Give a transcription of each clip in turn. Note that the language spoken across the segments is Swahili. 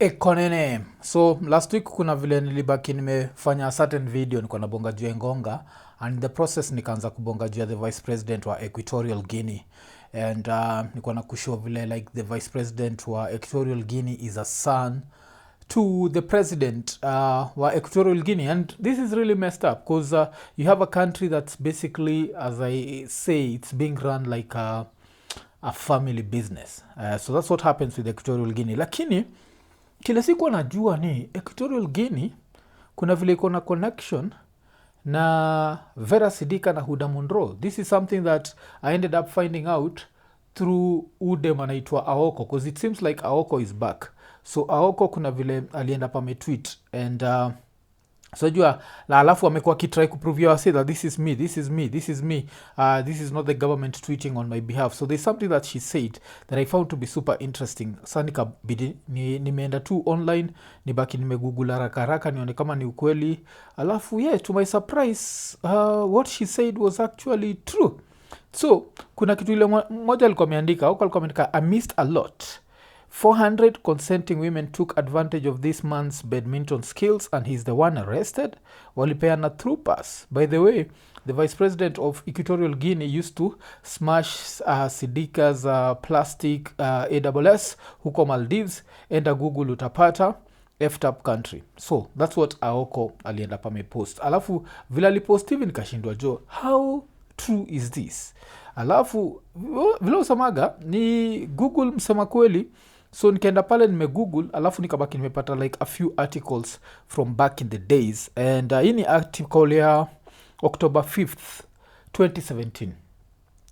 Ekonene. So last week kuna vile nilibaki nimefanya a certain video nilikuwa nabonga juu ya Egonga, and in the process nikaanza kubonga juu ya the vice president wa Equatorial Guinea, and nilikuwa na kushow vile like the vice president wa Equatorial Guinea is a son to the president wa Equatorial Guinea. And this is really messed up because you have a country that's basically, as I say, it's being run like a family business. So that's what happens with Equatorial Guinea. Lakini kila siku anajua ni Equatorial Guinea kuna vile iko na connection na Vera, Sidika na Huddah. This is something that I ended up finding out through udem anaitwa Aoko, because it seems like Aoko is back. So Aoko kuna vile alienda pa metweet, and so jua la alafu amekuwa kitry kuprove wase that this is me, this is me, this is me, this is not the government tweeting on my behalf. So there's something that she said that I found to be super interesting. Sasa nikabidi nimeenda tu online, nibaki nimegoogle haraka haraka nione kama ni ukweli. Alafu yeah, to my surprise, what she said was actually true. So kuna kitu ile moja alikuwa ameandika, au alikuwa ameandika, I missed a lot. 400 consenting women took advantage of this man's badminton skills and he's the one arrested. Walipeana through pass. By the way, the vice president of Equatorial Guinea used to smash Sidika's plastic AWS huko Maldives, enda Google utapata effed up country. So that's what Aoko alienda pa post. Alafu vile alipost hivi nikashindwa jo, how true is this? Alafu vile usamaga ni Google msema kweli. So nikaenda pale nimegoogle, alafu nikabaki nimepata like a few articles from back in the days, and hii ni article ya October 5th 2017.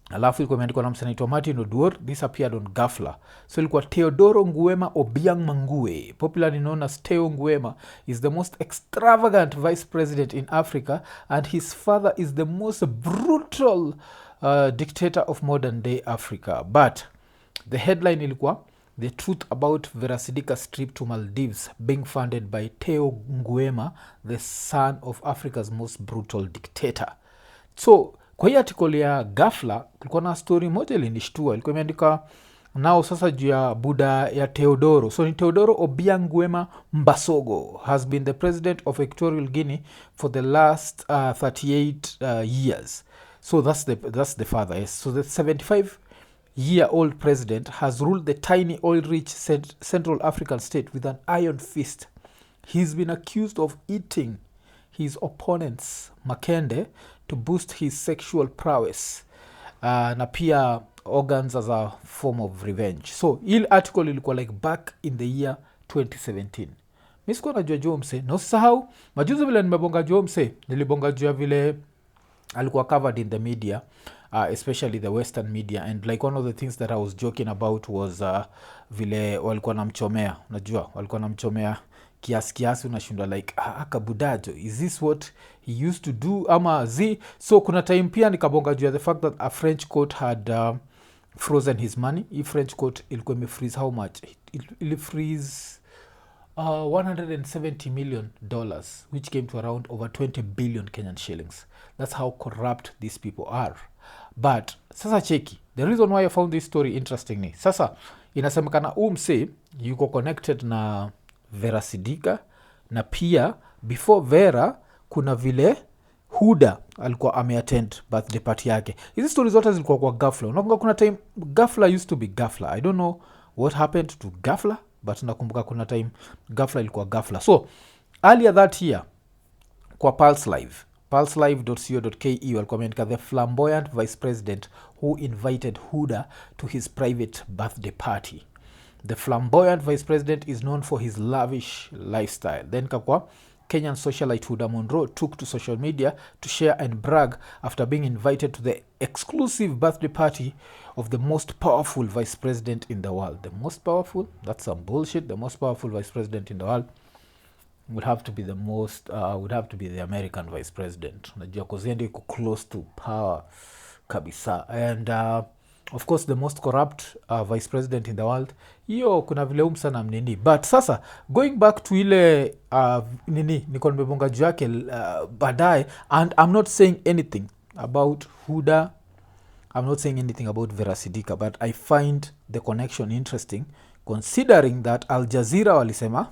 Alafu ilikuwa imeandikwa na msanii Martin Oduor. This appeared on Ghafla. So ilikuwa Teodoro Nguema Obiang Mangue, popularly known as Teo Nguema, is the most extravagant vice president in Africa, and his father is the most brutal dictator of modern day Africa. But the headline ilikuwa the truth about Vera Sidika's trip to Maldives being funded by Teo Nguema, the son of Africa's most brutal dictator. So kwa hii article ya Ghafla kulikuwa na story moja ilinishtua. Ilikuwa imeandika nao sasa juu ya buda ya Teodoro. So ni Teodoro Obiang Nguema Mbasogo has been the president of Equatorial Guinea for the last 38 years. So that's the father. Yes. So the 75-year-old president has ruled the tiny oil-rich Central African state with an iron fist. He's been accused of eating his opponents Makende to boost his sexual prowess, na pia organs as a form of revenge. So hii article ilikuwa like back in the year 2017. Mi sikuwa najua juu mse, na usisahau majuzi vile nimebonga juu mse, nilibonga juu vile alikuwa covered in the media, especially the western media, and like one of the things that I was joking about was vile walikuwa namchomea. Unajua walikuwa namchomea kiasi unashindwa like akabudajo, is this what he used to do ama z. So kuna time pia nikabonga juu the fact that a French court had frozen his money. Hii French court ilikuwa imefreeze how much? It freeze $170 million, which came to around over 20 billion Kenyan shillings. That's how corrupt these people are. But sasa cheki, the reason why I found this story interesting ni sasa inasemekana umse yuko connected na Vera Sidika, na pia before Vera kuna vile Huddah alikuwa ameattend birthday party yake. Hizi stories zote zilikuwa kwa Ghafla. Unakumbuka kuna time Ghafla used to be Ghafla. I don't know what happened to Ghafla, but nakumbuka kuna time Ghafla ilikuwa Ghafla. So earlier that year kwa Pulse Live, pulselive.co.ke, walikuwa wameandika the flamboyant vice president who invited Huddah to his private birthday party. The flamboyant vice president is known for his lavish lifestyle. Then kakwa Kenyan socialite Huddah took to social media to share and brag after being invited to the exclusive birthday party of the most powerful vice president in the world. The most powerful? That's some bullshit. The most powerful vice president in the world would have to be the American vice president. Unajua koziende iko close to power kabisa. And of course the most corrupt vice president in the world, hiyo kuna vile umsana mnini. But sasa going back to ile nini niko nimebonga juu yake baadaye, and I'm not saying anything about Huddah, I'm not saying anything about Vera Sidika, but I find the connection interesting considering that Al Jazeera walisema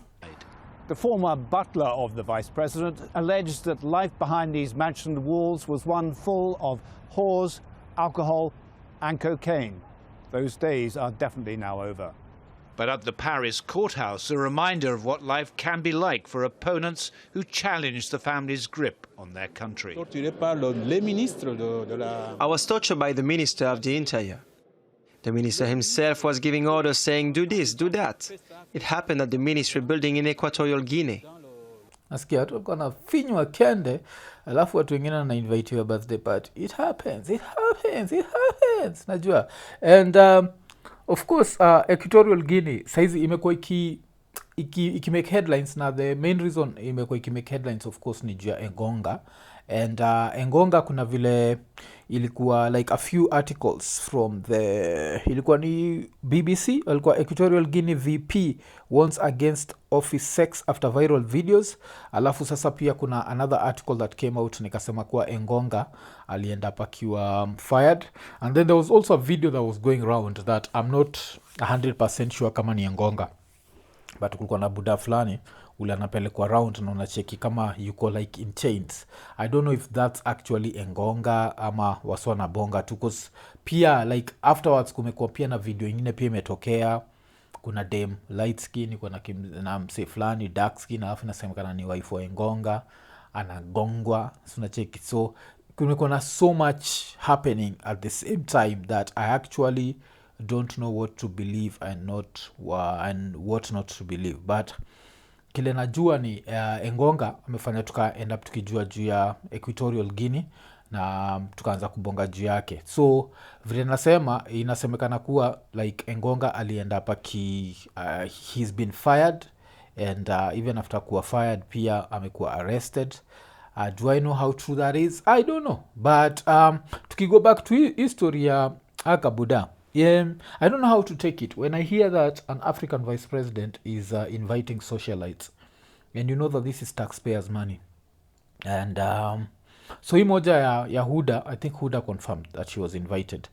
The former butler of the vice president alleged that life behind these mansion walls was one full of whores, alcohol and cocaine. Those days are definitely now over. But at the Paris courthouse, a reminder of what life can be like for opponents who challenge the family's grip on their country. I was tortured by the Minister of the Interior. The minister himself was giving orders saying, do this, do that. It happened at the ministry building in Equatorial Guinea. nasikia watu walikuwa nafinywa kende, alafu watu wengine wanainvitiwa birthday party. It happens, najua. And of course Equatorial Guinea saizi imekuwa ikimake headlines, na the main reason imekuwa ikimake headlines of course ni juu ya Egonga. And Egonga kuna vile ilikuwa like a few articles from ilikuwa ni BBC, ilikuwa Equatorial Guinea VP warns against office sex after viral videos. Alafu sasa pia kuna another article that came out nikasema kuwa Egonga alienda akiwa fired. And then there was also a video that was going around that I'm not 100% sure kama ni Egonga, but kulikuwa na buda fulani ule anapelekwa around na unacheki kama yuko like in chains. I don't know if that's actually Egonga ama waswana bonga tu, cause pia like afterwards kumekuwa pia na video ingine pia imetokea, kuna dem light skin na mse fulani dark skin, alafu inasemekana ni wife wa Egonga anagongwa, unacheki. So kumekuwa na so much happening at the same time that I actually don't know what to believe and what not to believe. But kile najua ni Egonga amefanya end up tukijua juu ya Equatorial Guinea na tukaanza kubonga juu yake. So vile inasemekana kuwa like Egonga alienda he's been fired, and even after kuwa fired pia amekuwa arrested. Do I know how true that is? I don't know. But tukigo back to history ya Akabuda, yeah, I don't know how to take it when I hear that an African vice president is inviting socialites, and you know that this is taxpayers' money. And so hii moja ya Huddah, I think Huddah confirmed that she was invited.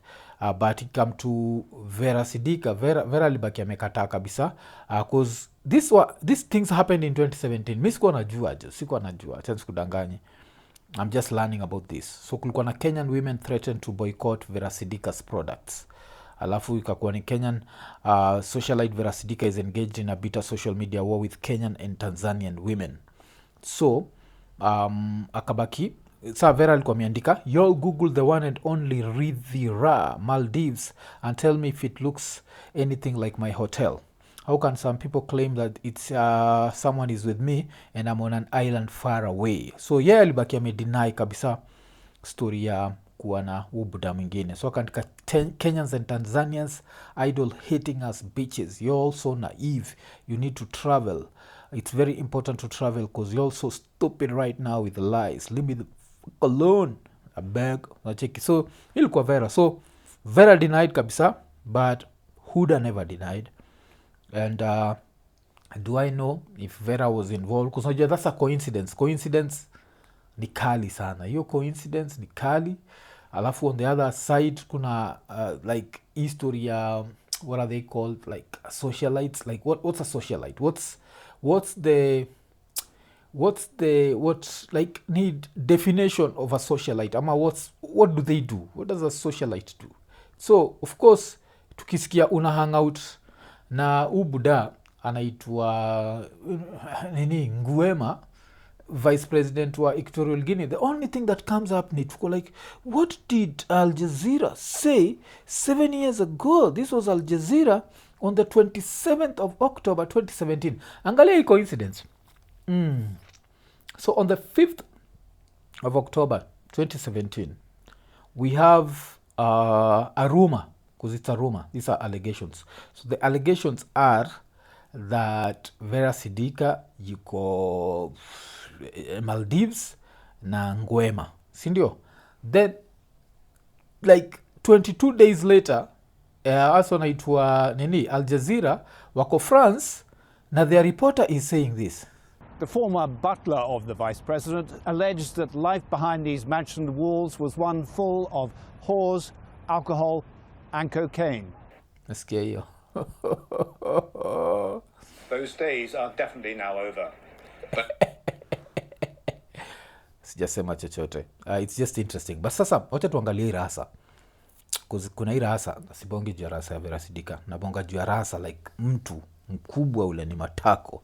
But it come to Vera Sidika. Vera libaki amekataa kabisa, because these things happened in 2017. Mi sikuwa najua, chance kudanganye. I'm just learning about this. So kulikuwa na Kenyan women threatened to boycott Vera Sidika's products. Alafu ikakuwa ni Kenyan socialite Vera Sidika is engaged in a bitter social media war with Kenyan and Tanzanian women. So akabaki sa Vera alikuwa ameandika, y'all Google the one and only Riviera Maldives and tell me if it looks anything like my hotel. How can some people claim that it's someone is with me and I'm on an island far away? So alibaki amedeny kabisa story ya kuwa na ubuda mwingine. So akaandika, Kenyans and Tanzanians idol hating us bitches, you're also naive, you need to travel, it's very important to travel because you're so stupid right now with the lies, leave me the fuck alone, I beg. So ilikuwa Vera. So Vera denied kabisa, but Huddah never denied. And do I know if Vera was involved? Because that's a coincidence ni kali sana. Hiyo coincidence ni kali. Alafu on the other side kuna like history ya what are they called, like socialites. Like what's a socialite? What's like need definition of a socialite? Ama what do they do? What does a socialite do? So of course tukisikia una hang out na ubuda anaitwa nini Nguema, vice president wa Equatorial Guinea, the only thing that comes up ni tuko like, what did Al Jazeera say 7 years ago? This was Al Jazeera on the 27th of October 2017. Angalia hii coincidence. So on the 5th of October 2017 we have a rumor, because it's a rumor, these are allegations. So the allegations are that Vera Sidika yuko Maldives na Nguema, sindio? Then like 22 days later also naitwa nini Al Jazeera wako France na their reporter is saying this. The former butler of the vice president alleged that life behind these mansion walls was one full of whores, alcohol and cocaine. Nasikia hiyo. Those days are definitely now over. Sijasema chochote. It's just interesting. But sasa wacha tuangalie hii rasa. Kuna hii rasa, sibongi juu ya rasa ya Vera Sidika. Nabonga juu ya rasa like mtu mkubwa ule ni matako.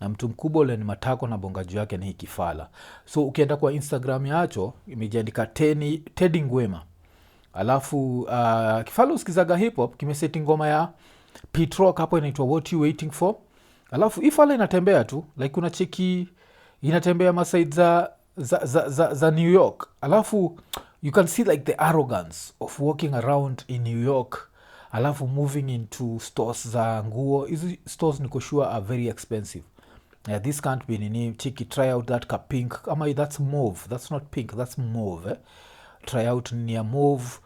Na mtu mkubwa ule ni matako na bonga juu yake ni hii kifala. So ukienda kwa Instagram yacho, imejiandika Teddy Ngwema. Alafu kifala usikizaga hip hop, kimeseti ngoma ya Pete Rock hapo inaitwa What You Waiting For. Alafu ifala inatembea tu, like una cheki inatembea maside za New York. Alafu you can see like the arrogance of walking around in New York. Alafu moving into stores za nguo. Hizi stores niko sure are very expensive. This can't be nini. Chiki, try out that ka pink. Ama that's mauve. That's not pink, that's mauve. Try out nini ya mauve.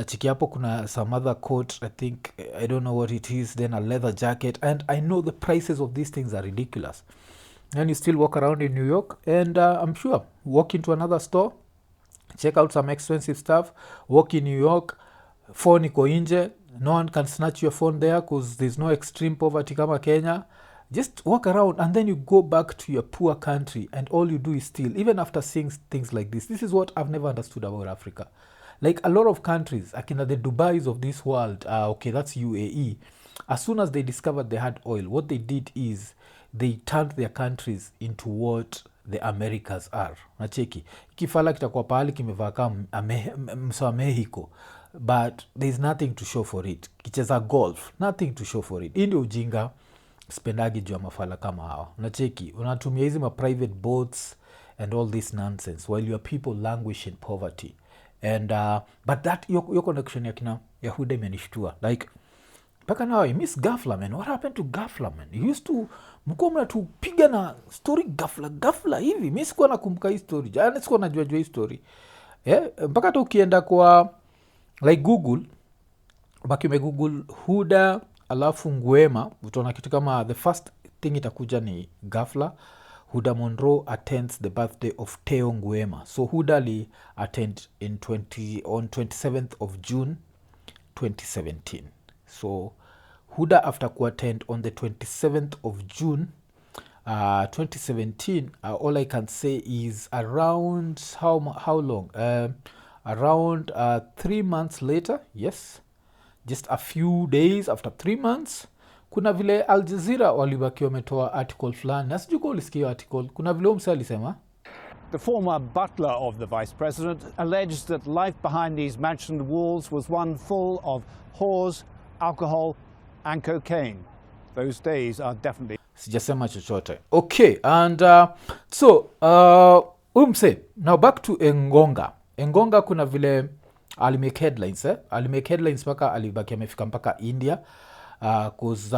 Chiki hapo kuna some other coat. I think, I don't know what it is. Then a leather jacket. And I know the prices of these things are ridiculous. And you still walk around in New York. And I'm sure, walk into another store. Check out some expensive stuff. Walk in New York. Phone iko inje. No one can snatch your phone there because there's no extreme poverty kama Kenya. Just walk around and then you go back to your poor country and all you do is steal. Even after seeing things like this. This is what I've never understood about Africa. Like a lot of countries, akina the Dubais of this world, okay, that's UAE. As soon as they discovered they had oil, what they did is they turned their countries into what the Americas are. Nacheki. Kifala kitakuwa pahali kimevaa kama msa Mexico. But there's nothing to show for it. Kicheza golf, nothing to show for it. Hii ndio ujinga spendagi juu ya mafala kama hawa. Unacheki, unatumia hizi ma private boats and all this nonsense while your people languish in poverty. And but that your connection ya Huddah imenishtua. Like mpaka now I miss Ghafla, man. What happened to Ghafla, man? You used to mko mnatupiga na story Ghafla hivi. Mimi sikuwa nakumbuka hii story. Jana sikuwa najua hii story. Mpaka tu ukienda kwa like Google, baki Google Huddah alafu Ngwema, utaona kitu kama the first thing itakuja ni Ghafla. Huddah Monroe attends the birthday of Teo Ngwema. So Huddah li attend on 27th of June 2017. So Huddah after attend on the 27th of June 2017, all I can say is around how long? Around 3 months later, yes, just a few days after 3 months, kuna vile Al Jazeera walibaki wametoa article fulani. Na sijui kwa ulisikia article, kuna vile msa alisema The former butler of the vice president alleged that life behind these mansion walls was one full of whores, alcohol and cocaine. Those days are definitely... Sijasema chochote. Okay, and so umse, now back to Egonga. Egonga kuna vile alimake headlines, alimake headlines mpaka alibaki amefika mpaka India. Cause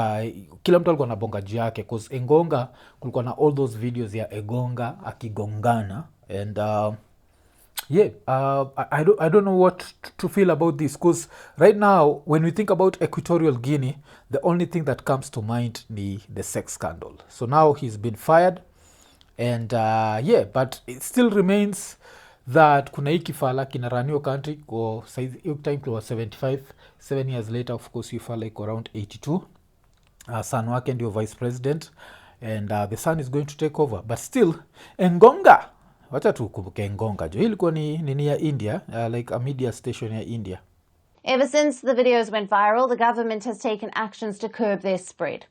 kila mtu alikuwa na bonga juu yake. Cause Egonga kulikuwa na all those videos ya Egonga akigongana. And I don't know what to feel about this. Cause right now, when we think about Equatorial Guinea, the only thing that comes to mind is the sex scandal. So now he's been fired. And but it still remains that kuna hii kifala kinaraniwa country kwa size hiyo time kwa 7 years later, of course you feel like around 82. Son wake ndio vice president and the son is going to take over, but still Egonga, wacha tukumbuke Egonga jo ilikuwa ni nini ya India, like a media station ya India. Ever since the videos went viral, the government has taken actions to curb their spread.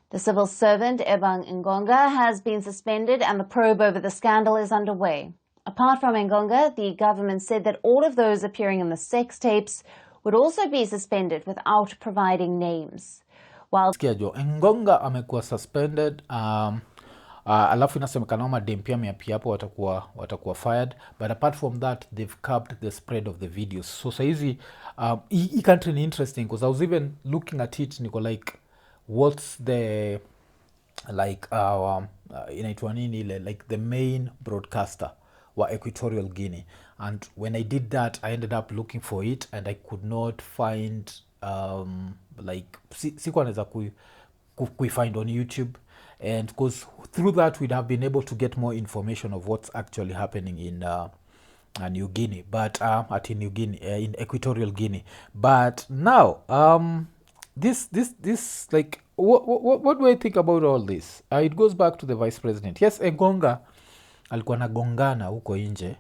The civil servant Egonga has been suspended and the probe over the scandal is underway. Apart from Egonga, the government said that all of those appearing in the sex tapes would also be suspended without providing names. While Egonga amekuwa suspended, alafu inasemekana madem pia hapo watakuwa fired, but apart from that they've curbed the spread of the videos. So saizi hii country ni interesting because I was even looking at it niko like what's the like inaitwa nini ile like the main broadcaster wa Equatorial Guinea, and when I did that I ended up looking for it and I could not find like sikuwa naweza kuifind on YouTube, and because through that we'd have been able to get more information of what's actually happening in New Guinea, but in Equatorial Guinea. But now this like what do I think about all this? It goes back to the vice president. Yes, Egonga alikuwa nagongana huko nje,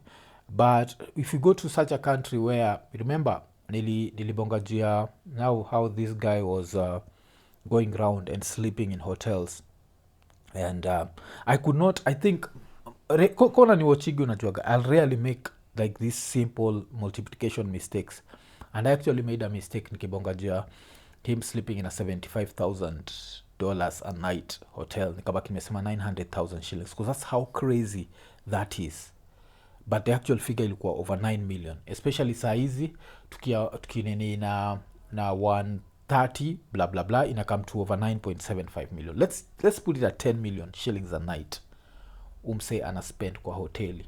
but if you go to such a country where, remember, nilibonga juu ya now how this guy was going around and sleeping in hotels, and I think kona ni wachigi unajuaga, I'll rarely make like these simple multiplication mistakes, and I actually made a mistake nikibonga juu ya him sleeping in a $75,000 a night hotel, nikabaki nimesema 900,000 shillings, because that's how crazy that is. But the actual figure ilikuwa over 9 million, especially saa hizi tukinini na 130 blah blah blah, ina come to over 9.75 million. Let's put it at 10 million shillings a night umse ana spend kwa hoteli.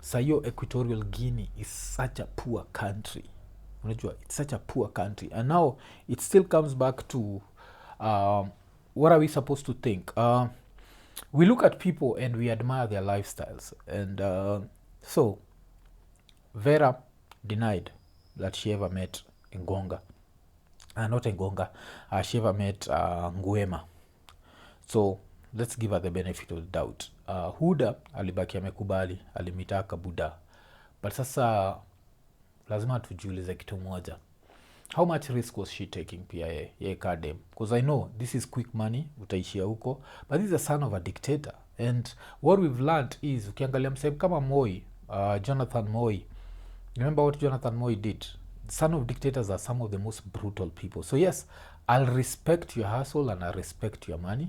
Sa hiyo Equatorial Guinea is such a poor country, unajua, it's such a poor country, and now it still comes back to what are we supposed to think? We look at people and we admire their lifestyles, and so Vera denied that she ever met Egonga, not Egonga, she ever met Nguema. So let's give her the benefit of the doubt. Huddah alibaki amekubali, alimitaka Buddha, but sasa lazima tujiulize kitu moja, how much risk was she taking pia ye kadem? Because I know this is quick money, utaishia huko, but this is a son of a dictator, and what we've learned is, ukiangalia msehemu kama Moi, Jonathan Moi, remember what Jonathan Moi did? Son of dictators are some of the most brutal people. So yes, I'll respect your hustle and I respect your money,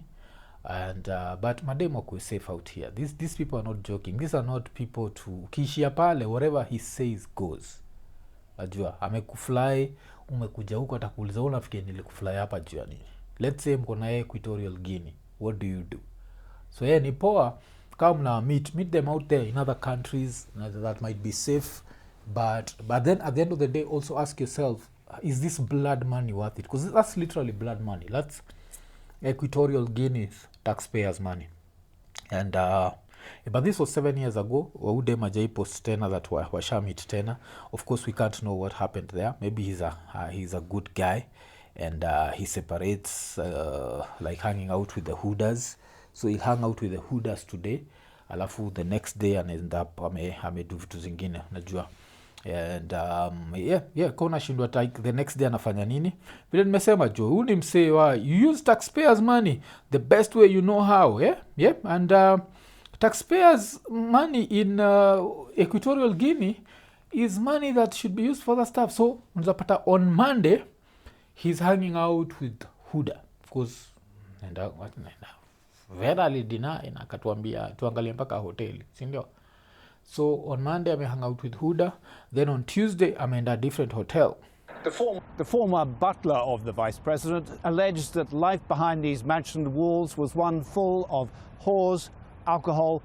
and but madem wako safe out here. These people are not joking. These are not people to kishia pale, whatever he says goes. Ajua amekufly, umekuja huko, atakuuliza unafikiri nilikufly hapa juu ya nini? Let's say mko na Equatorial Guinea, what do you do? So ni poa kama mna meet them out there in other countries that might be safe, but then at the end of the day also ask yourself, is this blood money worth it? Because that's literally blood money. That's Equatorial Guinea's taxpayers money, and but this was 7 years ago. Waude majai post tena that washamit tena. Of course we can't know what happened there. Maybe he's a good guy, and he separates like hanging out with the Huddahs. So he'll hang out with the Huddahs today, alafu the next day anaenda up amedu vitu zingine, najua. And kona shindwa the next day anafanya nini? Vile nimesema jo, huu ni msee wa you use taxpayers money the best way you know how. And taxpayers money in Equatorial Guinea is money that should be used for other stuff. So unapata on Monday he's hanging out with Huddah, because Vera alideny na akatuambia tuangalie mpaka hoteli, si ndio? So on Monday I hung out with Huddah, then on Tuesday I'm in a different hotel. The former butler of the vice president alleged that life behind these mansion walls was one full of whores, alcohol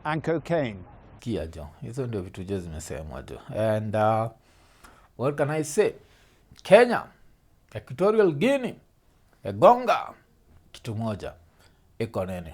and cocaine. Kia jo, hizo ndio vitu je zimesemwa jo. And what can I say? Kenya, Equatorial Guinea, Egonga, kitu moja, ikonini.